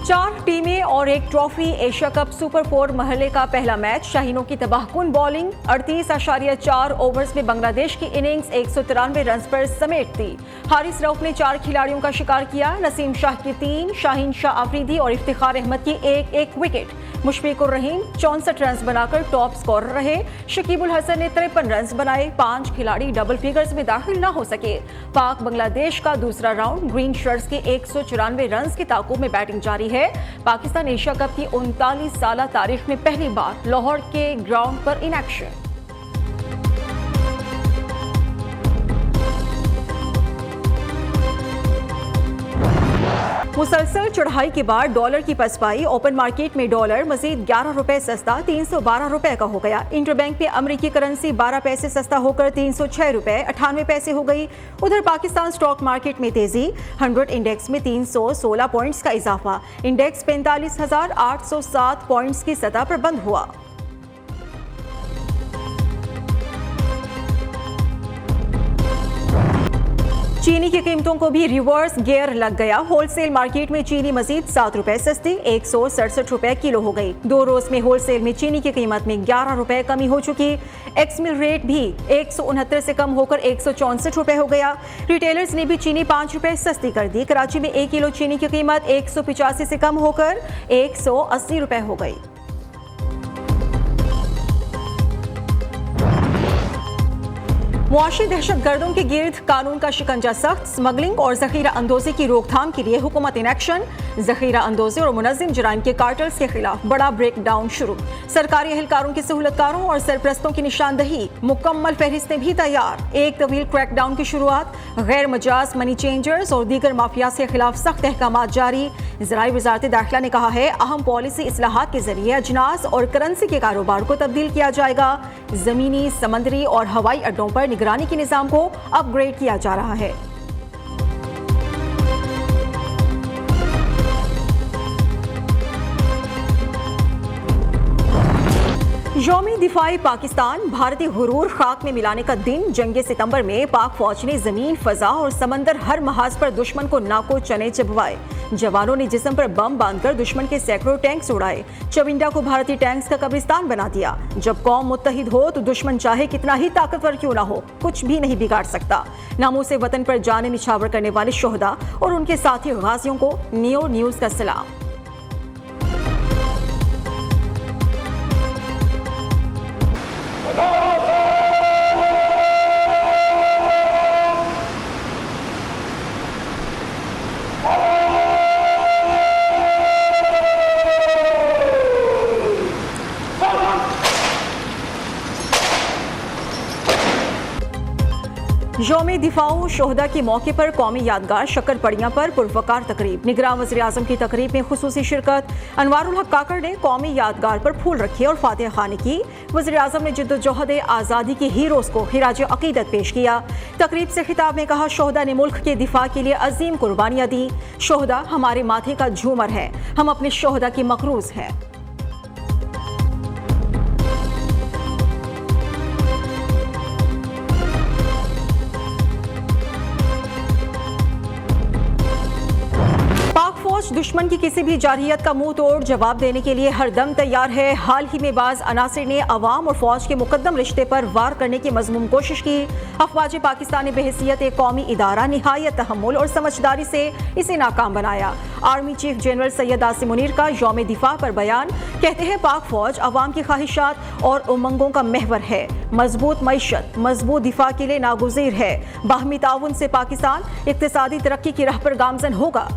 4 टीमें और 1 trophy. Asia cup super 4 मरहले का पहला मैच। शाहीनों की तबाहकुन बॉलिंग। 38.4 ओवर्स में बांग्लादेश की इनिंग्स 193 रन पर समेट दी। हारिस रऊफ ने 4 खिलाड़ियों का शिकार किया। नसीम शाह की 3, शाहीन शाह आफरीदी और इफ्तिखार अहमद की एक विकेट। मुशफिकुर रहीम 64 रन बनाकर टॉप स्कोरर रहे। शकीबुल हसन ने 53 रन बनाए। 5 खिलाड़ी डबल फिगर्स में दाखिल न हो सके। पाक बांग्लादेश का दूसरा राउंड ग्रीन शर्ट्स के 194 रन की ताकुब में बैटिंग जारी है। पाकिस्तान एशिया कप की 39 साल तारीख में पहली बार लाहौर के ग्राउंड पर इन एक्शन। मुसलसल चढ़ाई के बाद डॉलर की पसपाई। ओपन मार्केट में डॉलर मजीद 11 रुपए सस्ता 312 रुपए का हो गया। इंटरबैंक में अमेरिकी करेंसी 12 पैसे सस्ता होकर 306 रुपए 98 पैसे हो गई। उधर पाकिस्तान स्टॉक मार्केट में तेजी। 100 इंडेक्स में 316 पॉइंट्स का इजाफा। इंडेक्स 45,807 पॉइंट्स की सतह पर बंद हुआ। चीनी की कीमतों को भी रिवर्स गियर लग गया। होलसेल मार्केट में चीनी मजीद 7 रुपए सस्ती 167 रुपए किलो हो गई। 2 रोज में होलसेल में चीनी की कीमत में 11 रुपए कमी हो चुकी। एक्समिल रेट भी 169 से कम होकर 164 रुपए हो गया। रिटेलर्स ने भी चीनी 5 रुपए सस्ती कर दी। कराची में 1 किलो चीनी की कीमत 185 से कम होकर 180 रुपए हो गई। मुआशी दहशतगर्दों के गिर्द कानून का शिकंजा सख्त। स्मगलिंग और जखीरा अंदोजी की रोकथाम के लिए हुकूमत इन एक्शन। जखीरा अंदोजी और मुनज़्ज़िम जराइम के कार्टल्स के खिलाफ बड़ा ब्रेकडाउन शुरू। सरकारी एहलकारों की सहूलतकारों और सरप्रस्तों की निशानदही। मुकम्मल फहरिस्तें भी तैयार। एक तवील क्रैकडाउन की शुरुआत। गैर मजाज मनी चेंजर्स और दीगर माफियाज के खिलाफ सख्त अहकाम जारी। ज़राई वज़ारत दाखिला ने कहा है अहम पॉलिसी इस्लाहात के जरिए अजनास और करेंसी के कारोबार को तब्दील किया जाएगा। जमीनी, समंदरी और हवाई अड्डों पर निगरानी के निज़ाम को अपग्रेड किया जा रहा है। यौमी दिफाई पाकिस्तान। भारतीय गुरूर खाक में मिलाने का दिन। जंगे सितंबर में पाक फौज ने जमीन, फजा और समंदर हर महाज पर दुश्मन को नाको चने चबवाए। जवानों ने जिस्म पर बम बांधकर दुश्मन के सैकड़ों टैंक्स उड़ाए। चविंडा को भारतीय टैंक्स का कब्रिस्तान बना दिया। जब कौम मुत्तहिद हो तो दुश्मन चाहे कितना ही ताकतवर क्यों ना हो, कुछ भी नहीं बिगाड़ सकता। नामों से वतन पर जाने निछावर करने वाले शोहदा और उनके साथी गाजियों को नियो न्यूज का सलाम। यौम दिफाओ शोहदा के मौके पर कौमी यादगार शक्करपड़ियां पर पुरवकार तकरीब। निगरान वज़ीर आज़म की तकरीब में खुसूसी शिरकत। अनवारुल हक काकड़ ने कौमी यादगार पर फूल रखे और फातिहा खानी की। वज़ीर आज़म ने जिद्दोजहद आज़ादी के हीरोज़ को खिराज अकीदत पेश किया। तकरीब से खिताब में कहा शोहदा ने मुल्क के दिफा के लिए अजीम कुर्बानियां दी। शोहदा हमारे माथे का झूमर है। हम अपने शोहदा की मकरूज हैं। दुश्मन की किसी भी जारहियत का मुंह तोड़ जवाब देने के लिए हर दम तैयार है। हाल ही में बाज अनासिर ने अवाम और फौज के मुकद्दम रिश्ते पर वार करने की मजमूम कोशिश की। अफवाज पाकिस्तान ने बहैसियत एक कौमी इदारा निहायत तहम्मुल और समझदारी से इसे नाकाम बनाया। Army chief general Syed Asim Munir का यौम दिफा पर बयान। कहते हैं पाक फौज अवाम की ख्वाहिशात और उमंगों का महवर है। मजबूत मईशत मजबूत दिफा के लिए नागुज़ीर है। बाहमी ताउन से पाकिस्तान इक्तिसादी तरक्की की राह पर गामजन होगा।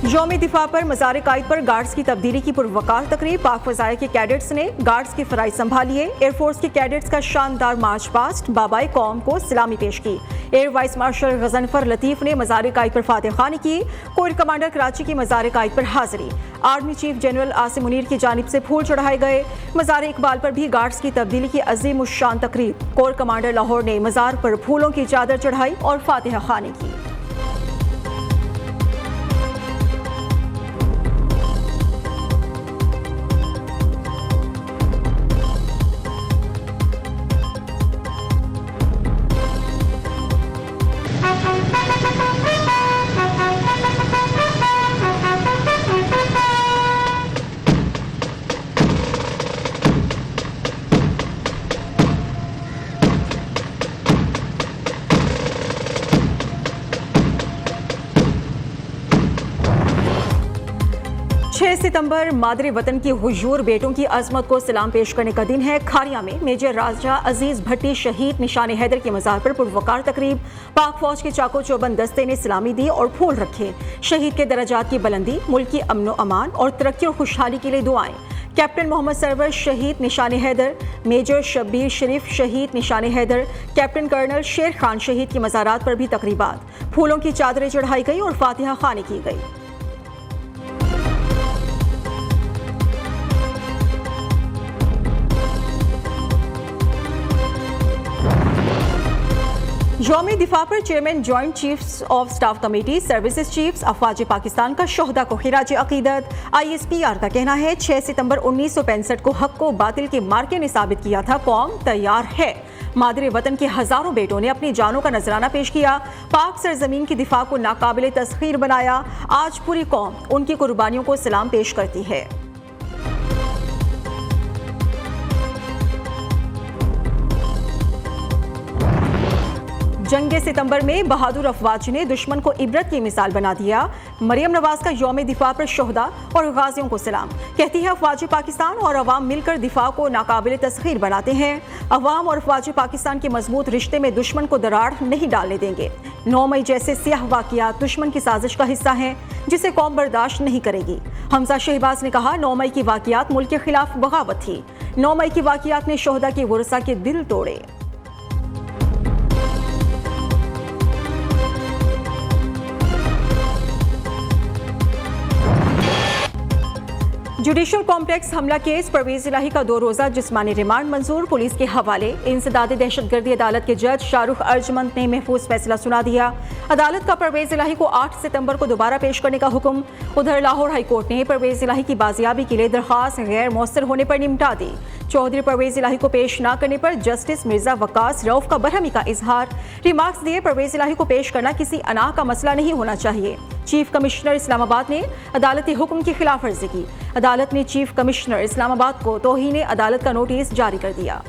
यौम दिफा पर मज़ार कायद पर गार्ड्स की तब्दीली की पुरवकार तकरीब। पाक फज़ाइल के कैडेट्स ने गार्ड्स की फराइज संभालिए। एयरफोर्स के कैडेट्स का शानदार मार्च पास्ट। बाबाए कौम को सलामी पेश की। एयर वाइस मार्शल गजनफर लतीफ़ ने मज़ार कायद पर फातिहा खानी की। कोर कमांडर कराची की मज़ार कायद पर हाजिरी। Army chief general Asim Munir की जानिब से फूल चढ़ाए गए। मज़ार इकबाल पर भी गार्ड्स की तब्दीली की अजीम उश्शान तकरीब। कोर कमांडर लाहौर ने मज़ार पर फूलों की चादर चढ़ाई और फातिहा खानी की। सितंबर मादरे वतन की हुजूर बेटों की अजमत को सलाम पेश करने का दिन है। खारिया में मेजर राजा अजीज भट्टी शहीद निशान हैदर के मज़ार पर पुरवकार तकरीब। पाक फौज के चाको चौबंद दस्ते ने सलामी दी और फूल रखे। शहीद के दर्जात की बुलंदी, मुल्क की अमनो अमान और तरक्की और खुशहाली के लिए दुआएं। कैप्टन मोहम्मद सरवर शहीद निशान हैदर, मेजर शब्बीर शरीफ शहीद निशान हैदर, कैप्टन कर्नल शेर खान शहीद की मज़ारात पर भी तकरीबात। फूलों की चादरें चढ़ाई गई और फातिहा खानी की गई। यौम दिफा पर chairman joint chiefs of staff committee services chiefs अफवाज पाकिस्तान का शोहदा को खिराज अकीदत। ISPR का कहना है 6 सितंबर 1965 को हक को बातिल के मार्के ने साबित किया था, कौम तैयार है। मादरे वतन के हजारों बेटों ने अपनी जानों का नजराना पेश किया, पाक सरजमीन की दिफा को नाकाबिले तस्खीर बनाया। आज पूरी कौम उनकी कुर्बानियों को सलाम पेश करती है। जंगे सितंबर में बहादुर अफवाज ने दुश्मन को इबरत की मिसाल बना दिया। मरियम नवाज का यौम दिफा पर शोहदा और गाजियों को सलाम। कहती है अफवाज पाकिस्तान और अवाम मिलकर दिफा को नाकाबिले तस्खीर बनाते हैं। अवाम और अफवाज पाकिस्तान के मजबूत रिश्ते में दुश्मन को दरार नहीं डालने देंगे। 9 मई जैसे सियाह वाक़ियात दुश्मन की साजिश का हिस्सा हैं, जिसे कौम बर्दाश्त नहीं करेगी। हमजा शहबाज ने कहा 9 मई की वाक़ियात मुल्क के खिलाफ बगावत थी। 9 मई की वाक़ियात ने शोहदा के वरसा के दिल तोड़े। जुडिशल कॉम्प्लेक्स हमला केस परवेज इलाही का 2 रोजा जिस्मानी रिमांड मंजूर, पुलिस के हवाले। इंसदाद दहशतगर्दी अदालत के जज शाहरुख अर्जमंद ने महफूज फैसला सुना दिया। अदालत का परवेज इलाही को 8 सितंबर को दोबारा पेश करने का हुक्म। उधर लाहौर हाई कोर्ट ने परवेज इलाही की बाजियाबी के लिए दरख्वास्त गैर मौसर होने पर निपटा दी। चौधरी परवेज इलाही को पेश न करने पर जस्टिस मिर्जा वक्कास रऊफ का बरहमी का इजहार। रिमार्क्स दिए परवेज इलाही को पेश करना किसी अनाह का मसला नहीं होना चाहिए। चीफ कमिश्नर इस्लामाबाद ने अदालती हुक्म की खिलाफ वर्जी की। अदालत ने चीफ कमिश्नर इस्लामाबाद को तौहीन अदालत का नोटिस जारी कर दिया।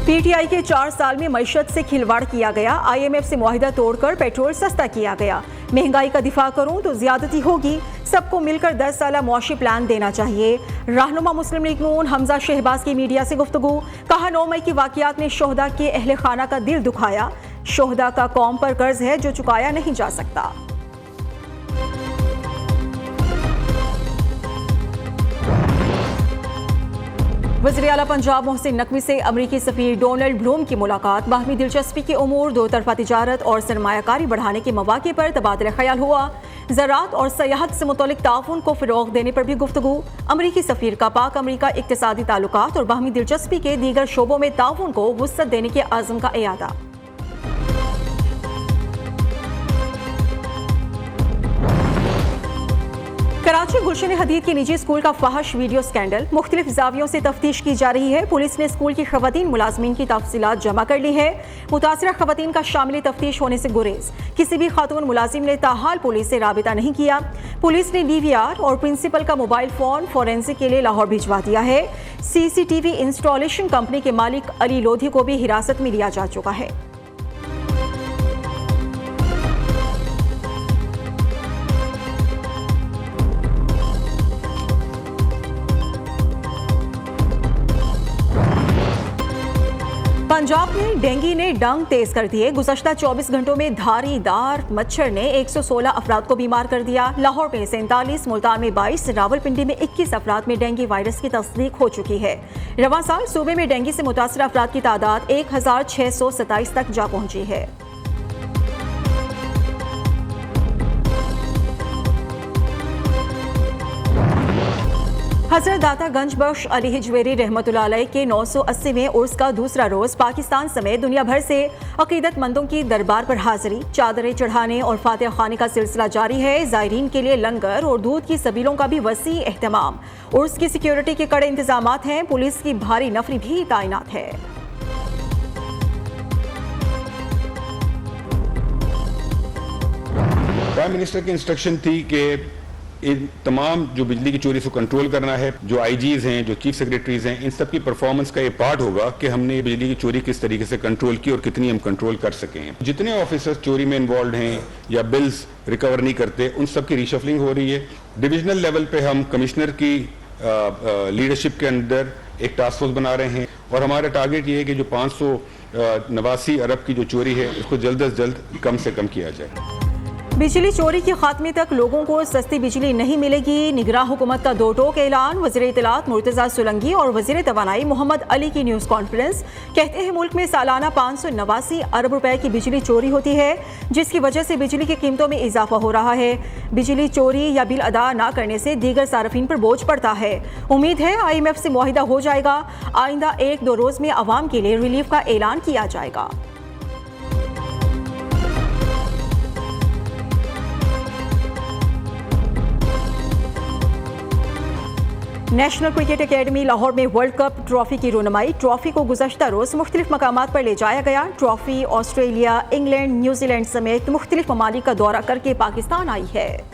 PTI के 4 साल में मईशत से खिलवाड़ किया गया। IMF से मुआहिदा तोड़कर पेट्रोल सस्ता किया गया। महंगाई का दिफा करूं तो ज्यादती होगी। सबको मिलकर 10 साला मुआशी प्लान देना चाहिए। रहनुमा मुस्लिम लीग नून हमजा शहबाज की मीडिया से गुफ्तगू। कहा 9 मई की वाक़ियात ने शोहदा के अहले खाना का दिल दुखाया। शोहदा का कौम पर कर्ज है जो चुकाया नहीं जा सकता। वज़ीर आला पंजाब मोहसिन नकवी से अमरीकी सफ़ीर डोनाल्ड ब्लूम की मुलाकात। बाहमी दिलचस्पी के उमूर, 2 तरफ़ा तिजारत और सरमायाकारी बढ़ाने के मौक़े पर तबादला ख्याल हुआ। ज़राअत और सयाहत से मुतल्लिक़ ताउन को फ़रोग़ देने पर भी गुफ्तगू। अमरीकी सफ़ीर का पाक अमरीका इक़्तिसादी ताल्लुकात और बाहमी दिलचस्पी के दीगर शोबों में ताउन को वुसअत देने के आज़म का इयादा। कराची गुलशन हदीद के निजी स्कूल का फहश वीडियो स्कैंडल। मुख्तलिफ जावियों से तफ्तीश की जा रही है। पुलिस ने स्कूल की खवातीन मुलाजमीन की तफसीलात जमा कर ली है। मुतासिरा खवातीन का शामिल तफ्तीश होने से गुरेज। किसी भी खातून मुलाजिम ने ताहाल पुलिस से राबिता नहीं किया। पुलिस ने DVR और प्रिंसिपल का मोबाइल फोन फोरेंसिक के लिए लाहौर भिजवा दिया है। CCTV इंस्टॉलेशन कंपनी के मालिक अली लोधी को भी हिरासत में लिया जा चुका है। पंजाब में डेंगू ने डंग तेज कर दिए। गुज़श्ता 24 घंटों में धारीदार मच्छर ने 116 अफराद को बीमार कर दिया। लाहौर में 47, मुल्तान में 22, रावलपिंडी में 21 अफराद में डेंगू वायरस की तस्दीक हो चुकी है। रवां साल सूबे में डेंगू से मुतासर अफराद की तादाद 1627 तक जा पहुंची है। हजरत दाता गंज बख्श अली हिजवेरी रहमतुल्लाह अलैह के 980वें उर्स का दूसरा रोज पाकिस्तान समेत दुनिया भर से अकीदतमंदों की दरबार पर हाजिरी, चादरें चढ़ाने और फातिहा खाने का सिलसिला जारी है। ज़ायरीन के लिए लंगर और दूध की सबीलों का भी वसी एहतमाम। उर्स की सिक्योरिटी के कड़े इंतजामात हैं। पुलिस की भारी नफरी भी तैनात है। प्राइम मिनिस्टर की इंस्ट्रक्शन थी कि इन तमाम जो बिजली की चोरी से कंट्रोल करना है, जो आईजीज हैं, जो चीफ सेक्रेटरीज हैं, इन सब की परफॉर्मेंस का ये पार्ट होगा कि हमने बिजली की चोरी किस तरीके से कंट्रोल की और कितनी हम कंट्रोल कर सके हैं। जितने ऑफिसर्स चोरी में इन्वॉल्व हैं या बिल्स रिकवर नहीं करते, उन सब की रिशफलिंग हो रही है। डिविजनल लेवल पे हम कमिश्नर की लीडरशिप के अंदर एक टास्क फोर्स बना रहे हैं और हमारा टारगेट ये है कि जो 589 अरब की जो चोरी है उसको जल्द से जल्द कम से कम किया जाए। बिजली चोरी के खात्मे तक लोगों को सस्ती बिजली नहीं मिलेगी, निगरान हुकूमत का दो टोक ऐलान। वज़ीर इत्तलात मुर्तज़ा सुलंगी और वज़ीर तवानाई मोहम्मद अली की न्यूज़ कॉन्फ्रेंस। कहते हैं मुल्क में सालाना 589 अरब रुपए की बिजली चोरी होती है, जिसकी वजह से बिजली की कीमतों में इजाफा हो रहा है। बिजली चोरी या बिल अदा न करने से दीगर सार्फिन पर बोझ पड़ता है। उम्मीद है IMF से मुआहिदा हो जाएगा। आइंदा 1-2 रोज़ में अवाम के लिए रिलीफ का ऐलान किया जाएगा। नेशनल क्रिकेट एकेडमी लाहौर में वर्ल्ड कप ट्रॉफी की रुनमाई। ट्रॉफी को गुज़श्ता रोज़ मुख्तलिफ मकामात पर ले जाया गया। ट्रॉफी ऑस्ट्रेलिया, इंग्लैंड, न्यूजीलैंड समेत मुख्तलिफ ममालिक का दौरा करके पाकिस्तान आई है।